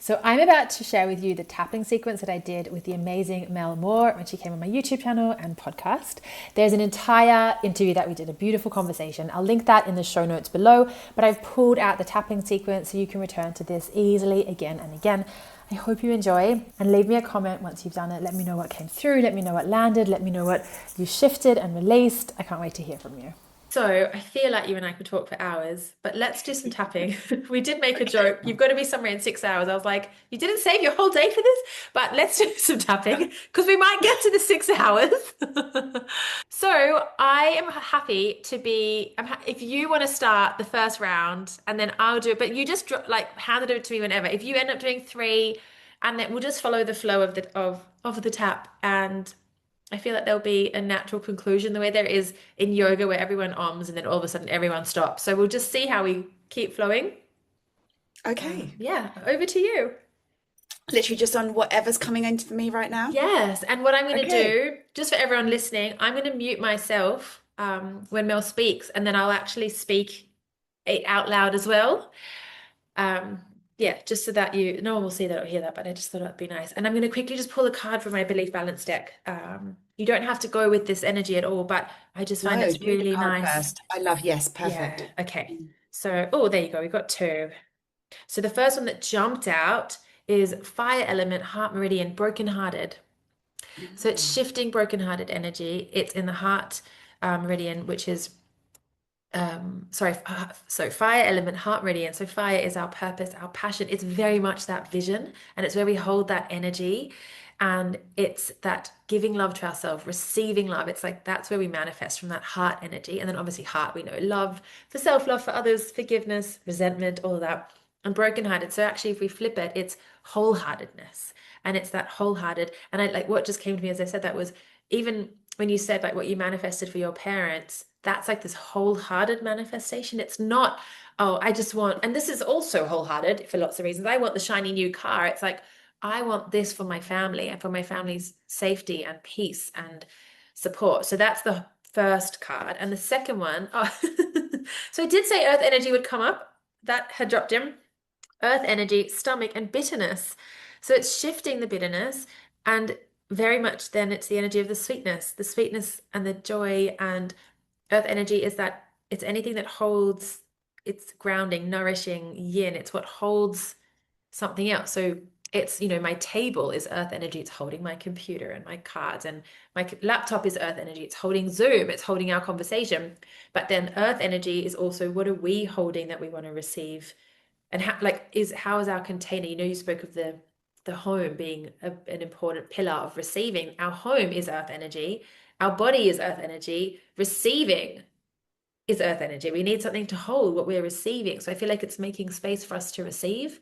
So I'm about to share with you the tapping sequence that I did with the amazing Mel Moore when she came on my YouTube channel and podcast. There's an entire interview that we did, a beautiful conversation. I'll link that in the show notes below, but I've pulled out the tapping sequence so you can return to this easily again and again. I hope you enjoy, and leave me a comment once you've done it. Let me know what came through, let me know what landed, let me know what you shifted and released. I can't wait to hear from you. So I feel like you and I could talk for hours, but let's do some tapping. We did make a joke. You've got to be somewhere in 6 hours. I was like, you didn't save your whole day for this, but let's do some tapping because we might get to the 6 hours. So I am happy to be, if you want to start the first round and then I'll do it, but you just hand it to me whenever. If you end up doing three, and then we'll just follow the flow of the tap, and I feel like there'll be a natural conclusion the way there is in yoga where everyone ums and then all of a sudden everyone stops. So we'll just see how we keep flowing. Okay. Yeah, over to you. Literally just on whatever's coming into for me right now. Yes, and what I'm going to Okay. do, just for everyone listening, I'm going to mute myself when Mel speaks, and then I'll actually speak it out loud as well. Um, yeah, just so that no one will see that or hear that, but I just thought it'd be nice. And I'm going to quickly just pull a card from my belief balance deck. You don't have to go with this energy at all, but I just find No, it's do the really card nice. first. Yes, Yeah, perfect. okay. So, oh, there you go. We've got two. So the first one that jumped out is fire element, heart meridian, brokenhearted. So it's Mm. shifting brokenhearted energy. It's in the heart meridian, which is so fire element, heart meridian. So fire is our purpose, our passion. It's very much that vision, and it's where we hold that energy, and it's that giving love to ourselves, receiving love. It's like that's where we manifest from that heart energy. And then obviously heart, we know love for self-love, for others, forgiveness, resentment, all of that. And brokenhearted. So actually if we flip it, it's wholeheartedness. And it's that wholehearted. And I like what just came to me as I said that was, even when you said like what you manifested for your parents, that's like this wholehearted manifestation. It's not, oh, I just want, and this is also wholehearted for lots of reasons. I want the shiny new car. It's like, I want this for my family and for my family's safety and peace and support. So that's the first card. And the second one, oh, so I did say earth energy would come up. That had dropped in. Earth energy, stomach, and bitterness. So it's shifting the bitterness, and very much then it's the energy of the sweetness and the joy. And earth energy is that it's anything that holds, it's grounding, nourishing yin. It's what holds something else. So it's, my table is earth energy. It's holding my computer and my cards, and my laptop is earth energy. It's holding Zoom. It's holding our conversation. But then earth energy is also what are we holding that we want to receive? And how is our container? You spoke of the home being an important pillar of receiving. Our home is earth energy. Our body is earth energy. Receiving is earth energy. We need something to hold what we're receiving. So I feel like it's making space for us to receive.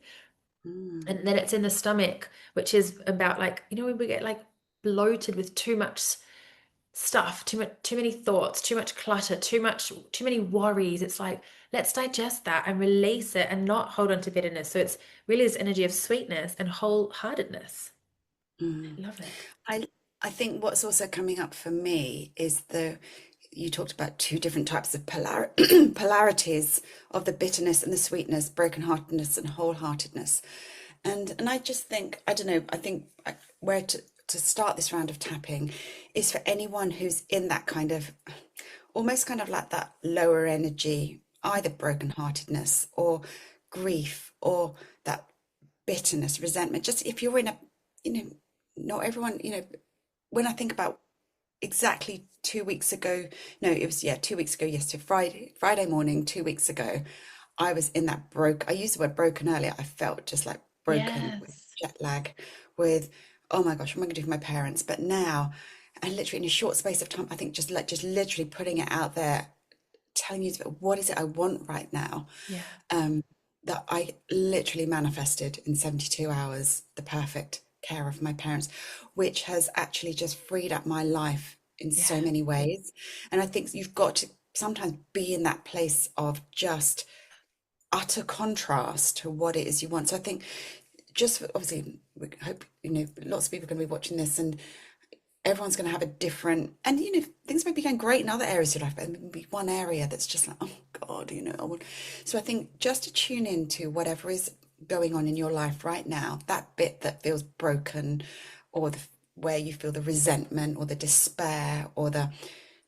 Mm. And then it's in the stomach, which is about like, when we get like bloated with too much stuff, too many thoughts, too much clutter, too many worries. It's like, let's digest that and release it and not hold on to bitterness. So it's really this energy of sweetness and wholeheartedness. Mm. I love it. I I think what's also coming up for me is you talked about two different types of polarities of the bitterness and the sweetness, brokenheartedness and wholeheartedness. And I just think, I don't know, I think where to start this round of tapping is for anyone who's in that kind of almost kind of like that lower energy, either brokenheartedness or grief or that bitterness, resentment. Just if you're in you know, not everyone, when I think about exactly 2 weeks ago, no, it was, yeah, 2 weeks ago, yesterday, Friday morning, 2 weeks ago, I was in that I used the word broken earlier. I felt just like broken with Yes. jet lag, with, oh my gosh, what am I going to do for my parents? But now, and literally in a short space of time, I think just literally putting it out there, telling you what is it I want right now, Yeah. um, that I literally manifested in 72 hours, the perfect care of my parents, which has actually just freed up my life in Yeah. so many ways. And I think you've got to sometimes be in that place of just utter contrast to what it is you want. So I think just obviously, we hope, lots of people are going to be watching this, and everyone's going to have a different, and things may be going great in other areas of your life, but there may be one area that's just like, oh God, I want. So I think just to tune into whatever is going on in your life right now, that bit that feels broken, or where you feel the resentment or the despair or the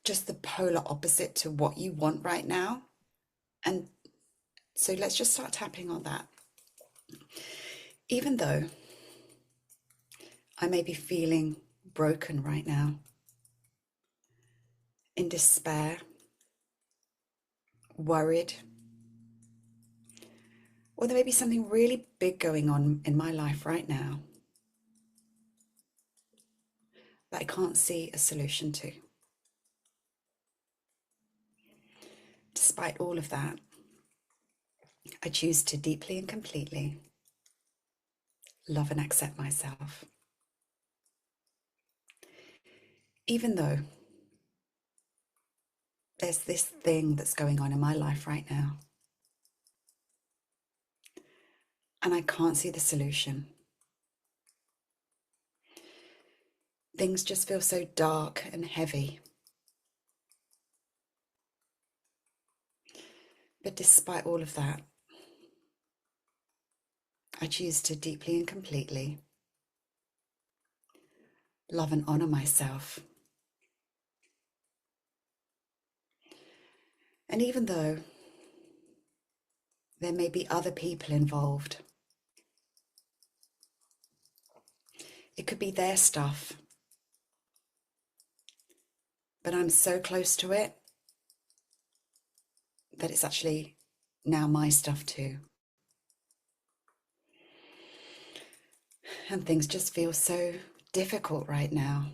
just the polar opposite to what you want right now. And so let's just start tapping on that. Even though I may be feeling broken right now, in despair, worried, or there may be something really big going on in my life right now that I can't see a solution to. Despite all of that, I choose to deeply and completely love and accept myself. Even though there's this thing that's going on in my life right now, and I can't see the solution. Things just feel so dark and heavy. But despite all of that, I choose to deeply and completely love and honor myself. And even though there may be other people involved, it could be their stuff, but I'm so close to it that it's actually now my stuff too. And things just feel so difficult right now.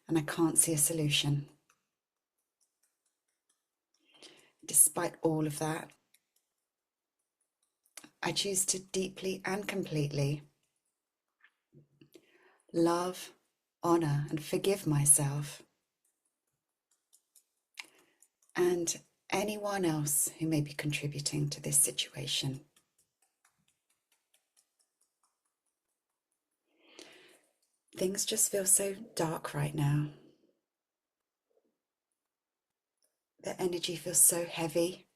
And I can't see a solution. Despite all of that, I choose to deeply and completely love, honor, and forgive myself and anyone else who may be contributing to this situation. Things just feel so dark right now. The energy feels so heavy,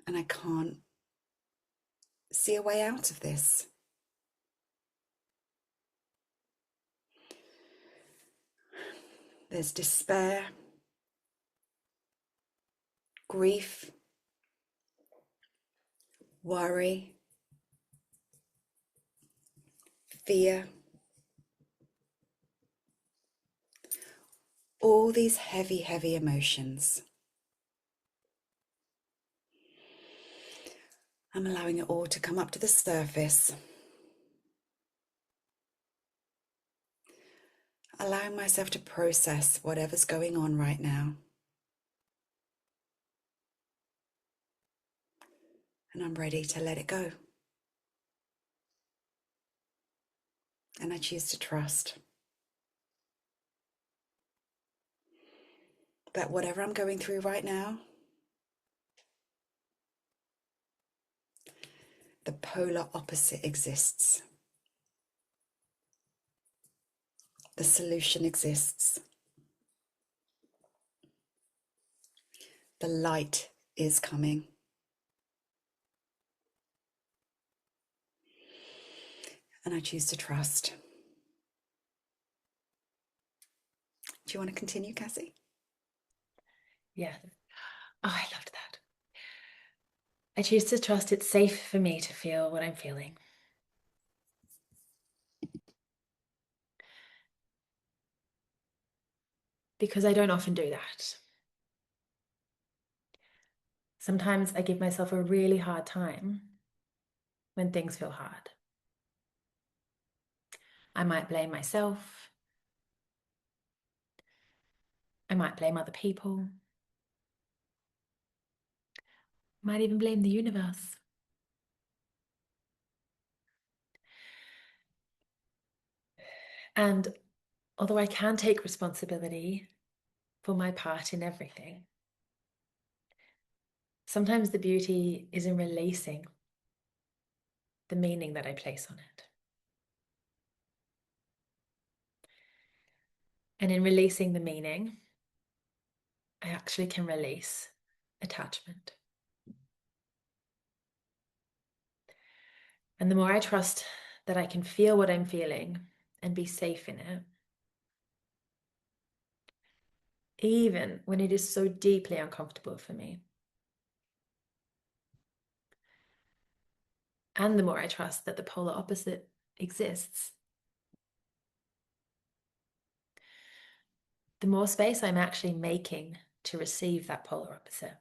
and I can't see a way out of this. There's despair, grief, worry, fear, all these heavy, heavy emotions. I'm allowing it all to come up to the surface, allowing myself to process whatever's going on right now. And I'm ready to let it go. And I choose to trust that whatever I'm going through right now, the polar opposite exists. The solution exists. The light is coming. And I choose to trust. Do you want to continue, Cassie? Yeah. Oh, I loved that. I choose to trust it's safe for me to feel what I'm feeling. Because I don't often do that. Sometimes I give myself a really hard time when things feel hard. I might blame myself. I might blame other people. I might even blame the universe. And although I can take responsibility for my part in everything, sometimes the beauty is in releasing the meaning that I place on it. And in releasing the meaning, I actually can release attachment. And the more I trust that I can feel what I'm feeling and be safe in it, even when it is so deeply uncomfortable for me. And the more I trust that the polar opposite exists, the more space I'm actually making to receive that polar opposite.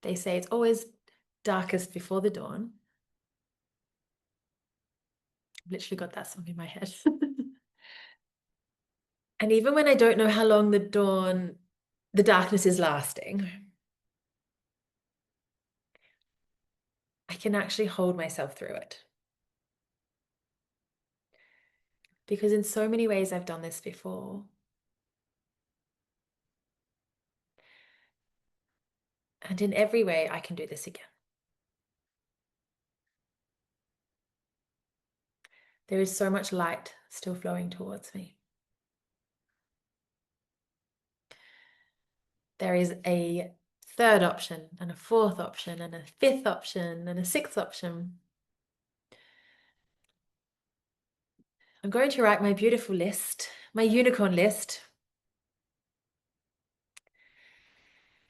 They say it's always darkest before the dawn. I've literally got that song in my head. And even when I don't know how long the darkness is lasting, I can actually hold myself through it. Because in so many ways I've done this before. And in every way I can do this again. There is so much light still flowing towards me. There is a third option and a fourth option and a fifth option and a sixth option. I'm going to write my beautiful list, my unicorn list.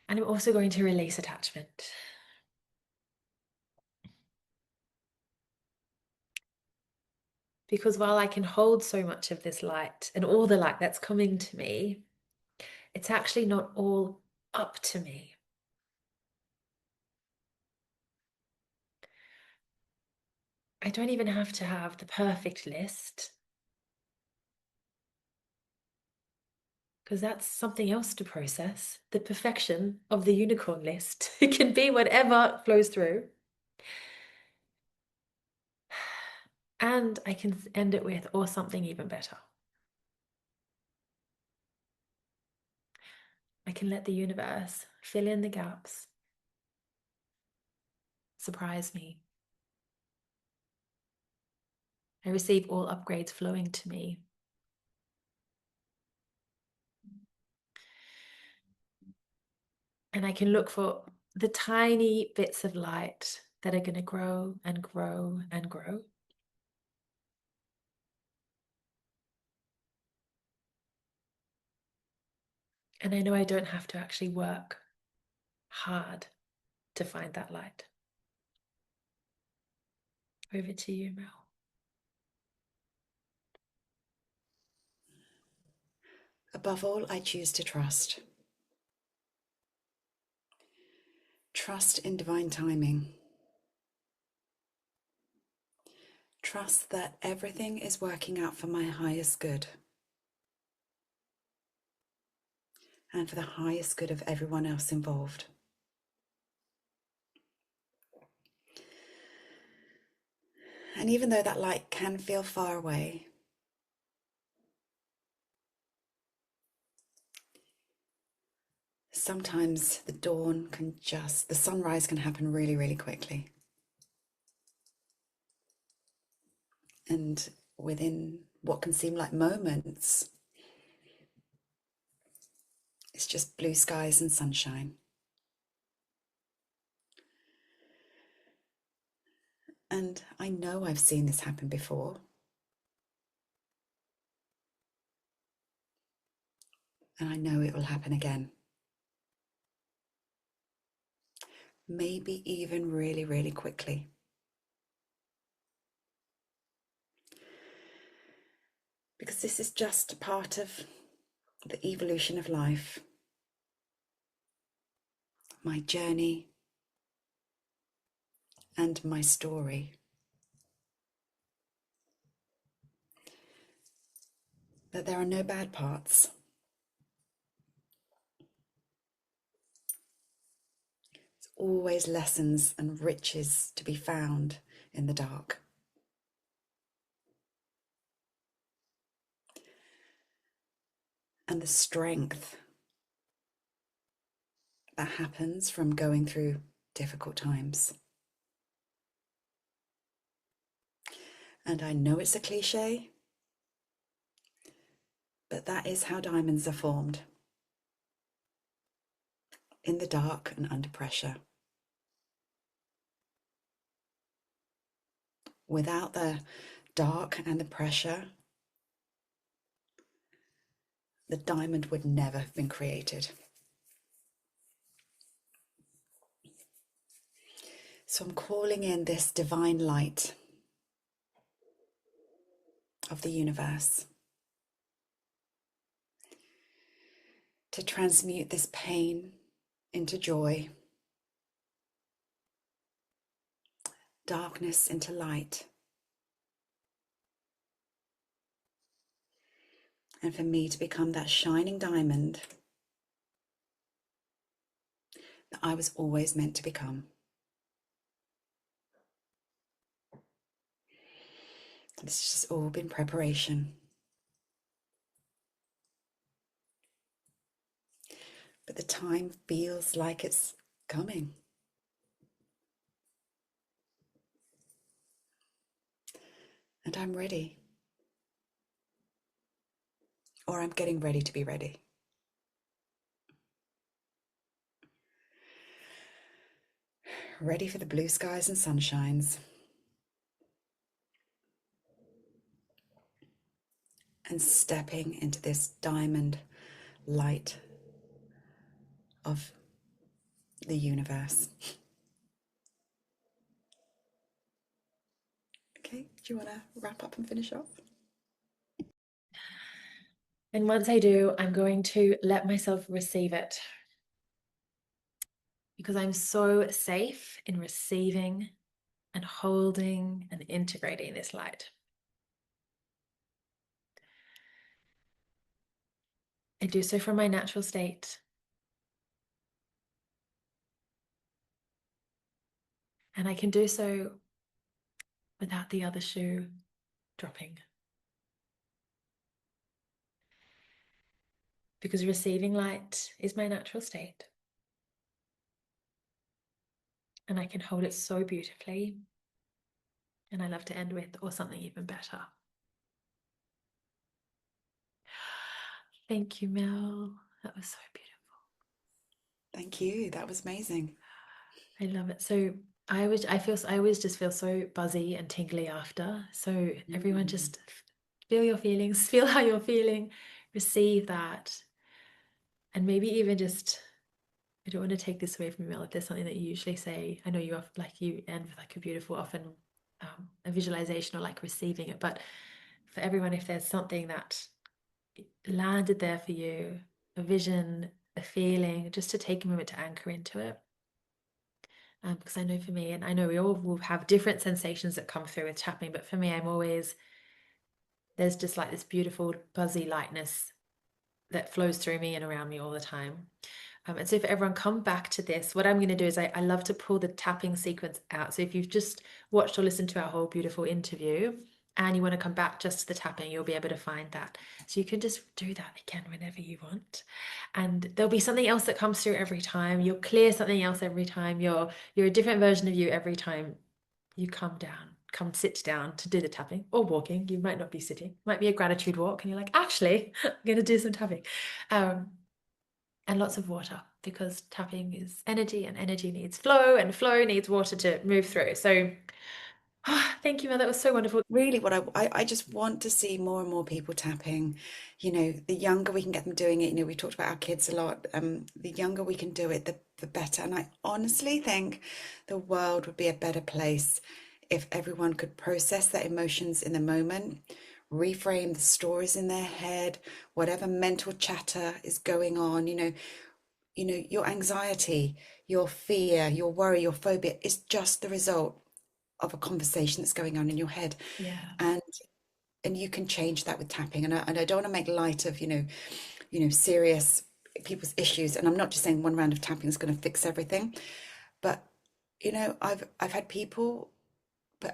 And I'm also going to release attachment. Because while I can hold so much of this light and all the light that's coming to me, it's actually not all up to me. I don't even have to have the perfect list, because that's something else to process. The perfection of the unicorn list. It can be whatever flows through. And I can end it with, or something even better. I can let the universe fill in the gaps, surprise me. I receive all upgrades flowing to me. And I can look for the tiny bits of light that are going to grow and grow and grow. And I know I don't have to actually work hard to find that light. Over to you, Mel. Above all, I choose to trust. Trust in divine timing. Trust that everything is working out for my highest good and for the highest good of everyone else involved. And even though that light can feel far away, sometimes the sunrise can happen really, really quickly. And within what can seem like moments, it's just blue skies and sunshine. And I know I've seen this happen before. And I know it will happen again. Maybe even really, really quickly. Because this is just part of the evolution of life. My journey and my story. But there are no bad parts. There's always lessons and riches to be found in the dark. And the strength that happens from going through difficult times. And I know it's a cliche, But that is how diamonds are formed, in the dark and under pressure. Without the dark and the pressure, the diamond would never have been created. So I'm calling in this divine light of the universe to transmute this pain into joy, darkness into light, and for me to become that shining diamond that I was always meant to become. It's just all been preparation. But the time feels like it's coming. And I'm ready. Or I'm getting ready to be ready. Ready for the blue skies and sunshines. And stepping into this diamond light of the universe. Okay, do you want to wrap up and finish off? And once I do, I'm going to let myself receive it because I'm so safe in receiving and holding and integrating this light. I do so from my natural state. And I can do so without the other shoe dropping. Because receiving light is my natural state. And I can hold it so beautifully. And I love to end with, or something even better. Thank you, Mel. That was so beautiful. Thank you. That was amazing. I love it. So I always just feel so buzzy and tingly after. So everyone just feel your feelings, feel how you're feeling, receive that. And maybe even just, I don't want to take this away from you, Mel, if there's something that you usually say. I know you have, like, you end with like a beautiful, often a visualization or like receiving it. But for everyone, if there's something that landed there for you, a vision, a feeling, just to take a moment to anchor into it. Because I know for me, and I know we all will have different sensations that come through with tapping, but for me, there's just like this beautiful buzzy lightness that flows through me and around me all the time. And so for everyone, come back to this. What I'm going to do is I love to pull the tapping sequence out. So if you've just watched or listened to our whole beautiful interview and you want to come back just to the tapping, you'll be able to find that. So you can just do that again whenever you want. And there'll be something else that comes through every time. You'll clear something else every time. You're a different version of you every time you come sit down to do the tapping or walking. You might not be sitting, it might be a gratitude walk, and you're like, actually, I'm going to do some tapping. And lots of water, because tapping is energy and energy needs flow and flow needs water to move through. So thank you, Mel. That was so wonderful. Really, what I just want to see more and more people tapping. The younger we can get them doing it, we talked about our kids a lot. The younger we can do it, the better. And I honestly think the world would be a better place if everyone could process their emotions in the moment, reframe the stories in their head, whatever mental chatter is going on, your anxiety, your fear, your worry, your phobia is just the result of a conversation that's going on in your head. Yeah. And you can change that with tapping. And I don't want to make light of serious people's issues, and I'm not just saying one round of tapping is going to fix everything, but I've had people,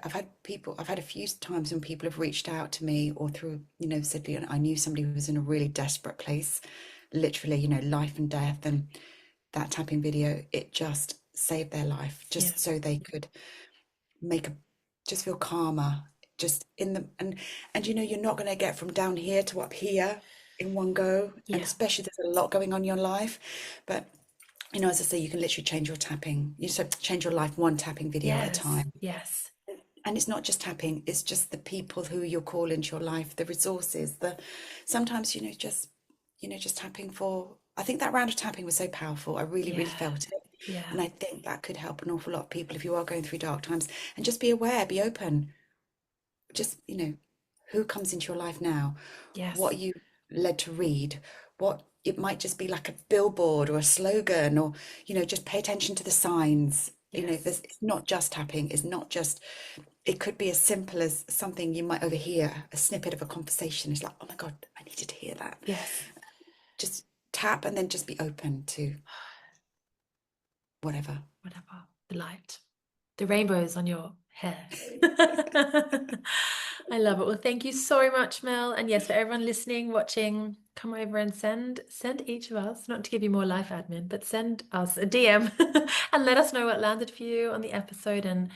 I've had a few times when people have reached out to me, or through, said, I knew somebody who was in a really desperate place, literally, life and death, and that tapping video, it just saved their life, Yeah. just so they could just feel calmer, just in the, and you're not going to get from down here to up here in one go, and Yeah. especially there's a lot going on in your life. But as I say, you can literally change your tapping. You just change your life one tapping video at a Yes. time. Yes. And it's not just tapping, it's just the people who you'll call into your life, the resources, the sometimes, just tapping for. I think that round of tapping was so powerful. I really, really Yeah. felt it. Yeah. And I think that could help an awful lot of people if you are going through dark times. And just be aware, be open. Just, who comes into your life now? What Yes. are you led to read? What it might just be like a billboard or a slogan, or just pay attention to the signs. Yes. It's not just tapping, it's not just, it could be as simple as something you might overhear, a snippet of a conversation. It's like, oh my God, I needed to hear that. Yes. Just tap and then just be open to whatever. Whatever. The light. The rainbows on your hair. I love it. Well, thank you so much, Mel. And yes, for everyone listening, watching, come over and send each of us, not to give you more life admin, but send us a DM and let us know what landed for you on the episode and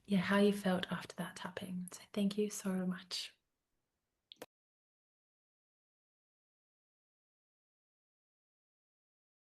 yeah, how you felt after that tapping. So thank you so much.